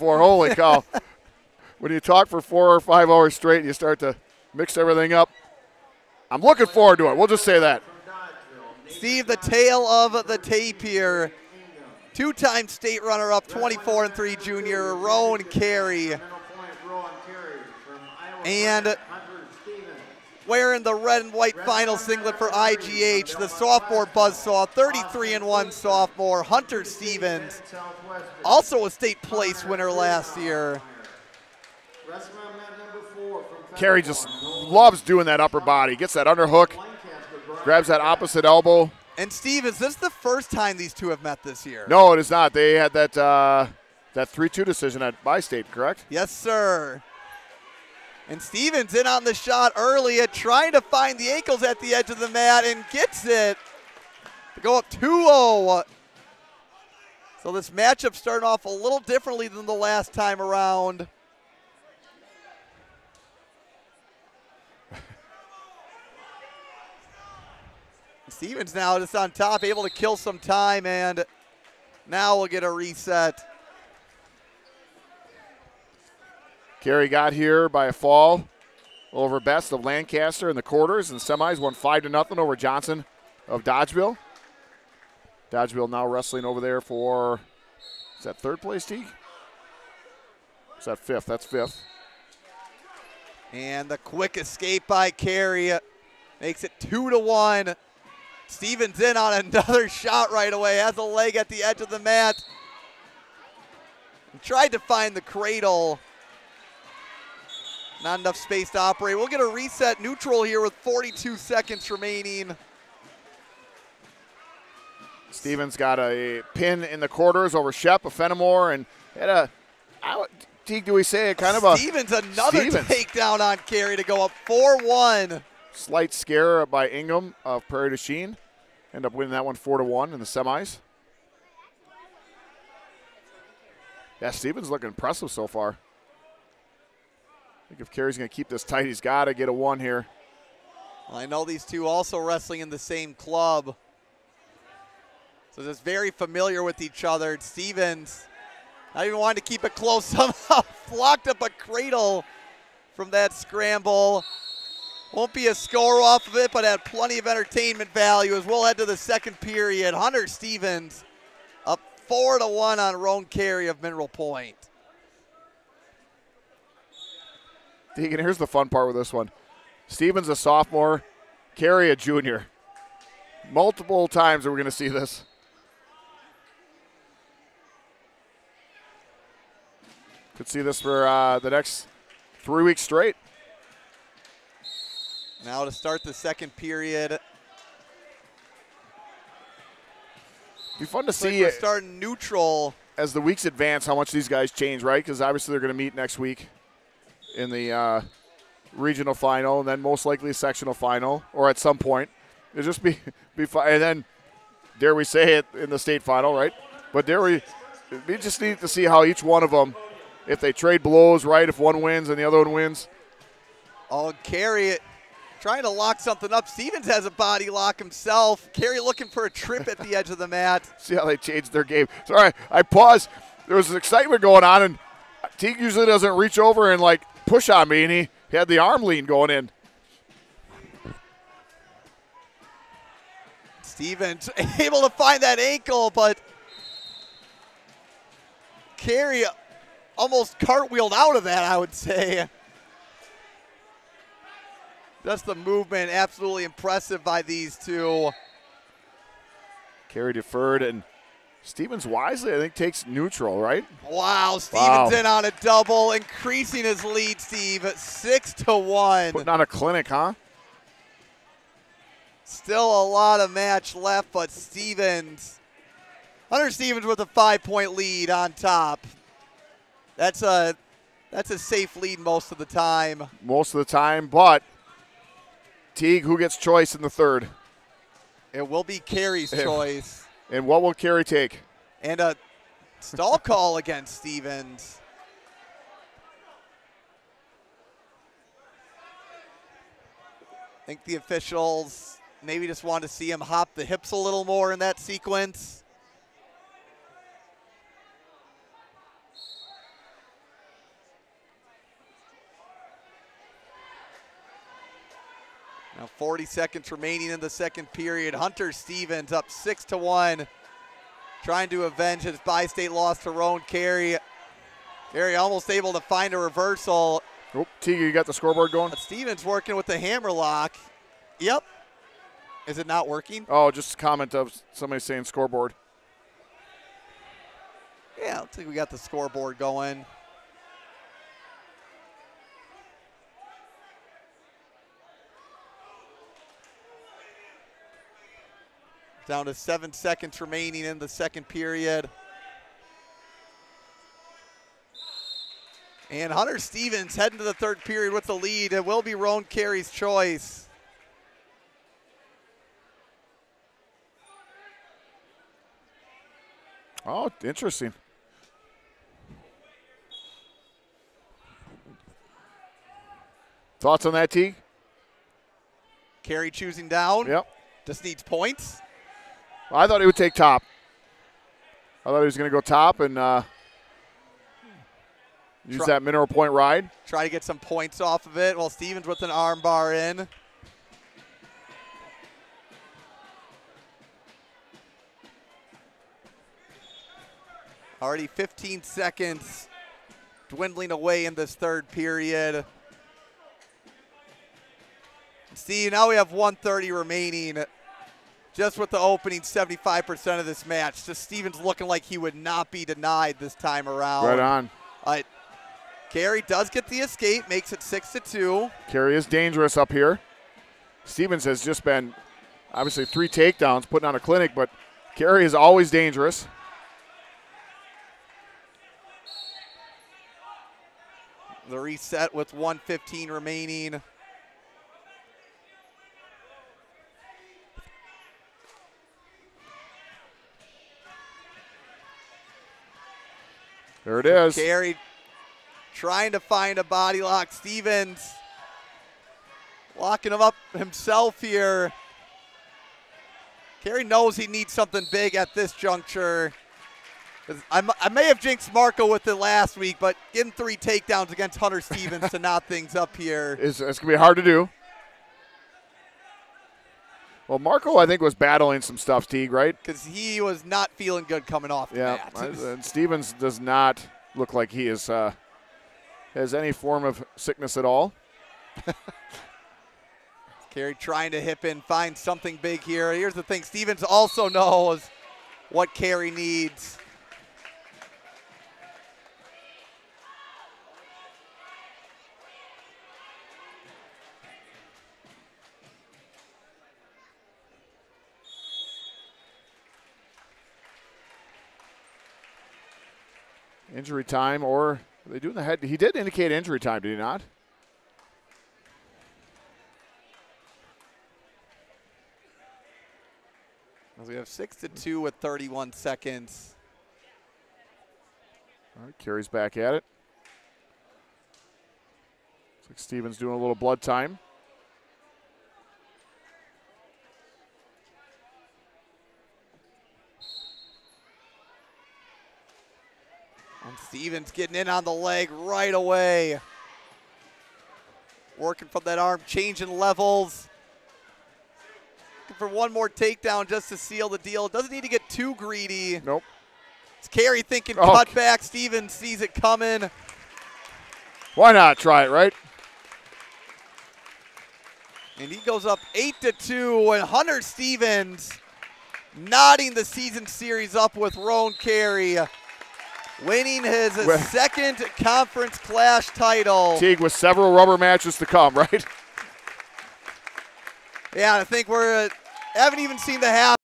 before. Holy cow. When you talk for 4 or 5 hours straight and you start to mix everything up, I'm looking forward to it. We'll just say that. Steve, the tale of the tape here. 2-time state runner-up, 24-3 junior, Roen Carey. And wearing the red and white final singlet for IGH, the sophomore buzzsaw, 33-1 sophomore, Hunter Stevens, also a state place winner last year. Carey just loves doing that upper body. Gets that underhook, grabs that opposite elbow. And Steve, is this the first time these two have met this year? No, it is not. They had that 3-2 decision at Bi-State, correct? Yes, sir. And Stevens in on the shot early, trying to find the ankles at the edge of the mat and gets it to go up 2-0. So this matchup starting off a little differently than the last time around. Stevens now just on top, able to kill some time, and now we'll get a reset. Carey got here by a fall over Best of Lancaster in the quarters and semis, won 5-0 over Johnson of Dodgeville. Dodgeville now wrestling over there for, is that third place, Teague? Is that fifth? That's fifth. And the quick escape by Carey makes it 2-1. Stevens in on another shot right away, has a leg at the edge of the mat. And tried to find the cradle. Not enough space to operate. We'll get a reset neutral here with 42 seconds remaining. Stevens got a pin in the quarters over Shep of Fenimore and had a, Teague, do we say it, kind of a... Stevens, another takedown on Carey to go up 4-1. Slight scare by Ingham of Prairie du Chien. End up winning that one 4-1 in the semis. Yeah, Stevens looking impressive so far. I think if Carey's going to keep this tight, he's got to get a 1 here. Well, I know these two also wrestling in the same club. So just very familiar with each other. Stevens, not even wanting to keep it close, somehow blocked up a cradle from that scramble. Won't be a score off of it, but had plenty of entertainment value as we'll head to the second period. Hunter Stevens up 4-1 on Roen Carey of Mineral Point. Deegan, here's the fun part with this one. Stevens a sophomore, Carey a junior. Multiple times are we going to see this. Could see this for the next 3 weeks straight. Now to start the second period. Be fun to see we're starting neutral as the weeks advance how much these guys change, right? Because obviously they're going to meet next week in the regional final, and then most likely a sectional final, or at some point. It'll just be fun. And then, dare we say it, in the state final, right? But we just need to see how each one of them, if they trade blows, right? If one wins and the other one wins. Oh, Carey trying to lock something up. Stevens has a body lock himself. Carey looking for a trip at the edge of the mat. See how they changed their game. Sorry, I paused. There was excitement going on, and Teague usually doesn't reach over and, like, push on me, and he had the arm lean going in. Stevens able to find that ankle, but Carey almost cartwheeled out of that, I would say. Just the movement, absolutely impressive by these two. Carey deferred, and Stevens wisely, I think, takes neutral, right? Wow, Stevens in on a double, increasing his lead, Steve, 6-1. Putting on a clinic, huh? Still a lot of match left, but Stevens, Hunter Stevens with a 5-point lead on top. That's a safe lead most of the time. Most of the time, but Teague, who gets choice in the third? It will be Carey's choice. And what will Carey take? And a stall call against Stevens. I think the officials maybe just want to see him hop the hips a little more in that sequence. Now 40 seconds remaining in the second period. Hunter Stevens up 6-1, trying to avenge his bi-state loss to Roen Carey. Carey almost able to find a reversal. Oh, Teague, you got the scoreboard going? But Stevens working with the hammer lock. Yep. Is it not working? Oh, just a comment of somebody saying scoreboard. Yeah, looks like we got the scoreboard going. Down to 7 seconds remaining in the second period. And Hunter Stevens heading to the third period with the lead. It will be Roen Carey's choice. Oh, interesting. Thoughts on that, Teague? Carey choosing down. Yep. Just needs points. I thought he would take top. I thought he was going to go top and use that mineral point ride. Try to get some points off of it while Stevens with an arm bar in. Already 15 seconds dwindling away in this third period. See, now we have 1:30 remaining. Just with the opening 75% of this match. Just Stevens looking like he would not be denied this time around. Right on. Carey does get the escape, makes it 6-2. Carey is dangerous up here. Stevens has just been, obviously, 3 takedowns, putting on a clinic, but Carey is always dangerous. The reset with 1:15 remaining. There it is. Carey trying to find a body lock. Stevens locking him up himself here. Carey knows he needs something big at this juncture. I may have jinxed Marco with it last week, but getting 3 takedowns against Hunter Stevens to knot things up here. It's going to be hard to do. Well, Marco, I think, was battling some stuff, Teague, right? Because he was not feeling good coming off the mat. And Stevens does not look like he is has any form of sickness at all. Carey trying to hip in, find something big here. Here's the thing, Stevens also knows what Carey needs. Injury time, or are they doing the head? He did indicate injury time, did he not? We have 6-2 with 31 seconds. All right, Carey's back at it. Looks like Stevens doing a little blood time. And Stevens getting in on the leg right away. Working from that arm, changing levels. Looking for one more takedown just to seal the deal. Doesn't need to get too greedy. Nope. It's Carey thinking cut back. Stevens sees it coming. Why not try it, right? And he goes up 8-2, and Hunter Stevens knotting the season series up with Roen Carey, winning his second conference clash title. Teague with several rubber matches to come, right? Yeah, I think haven't even seen the half.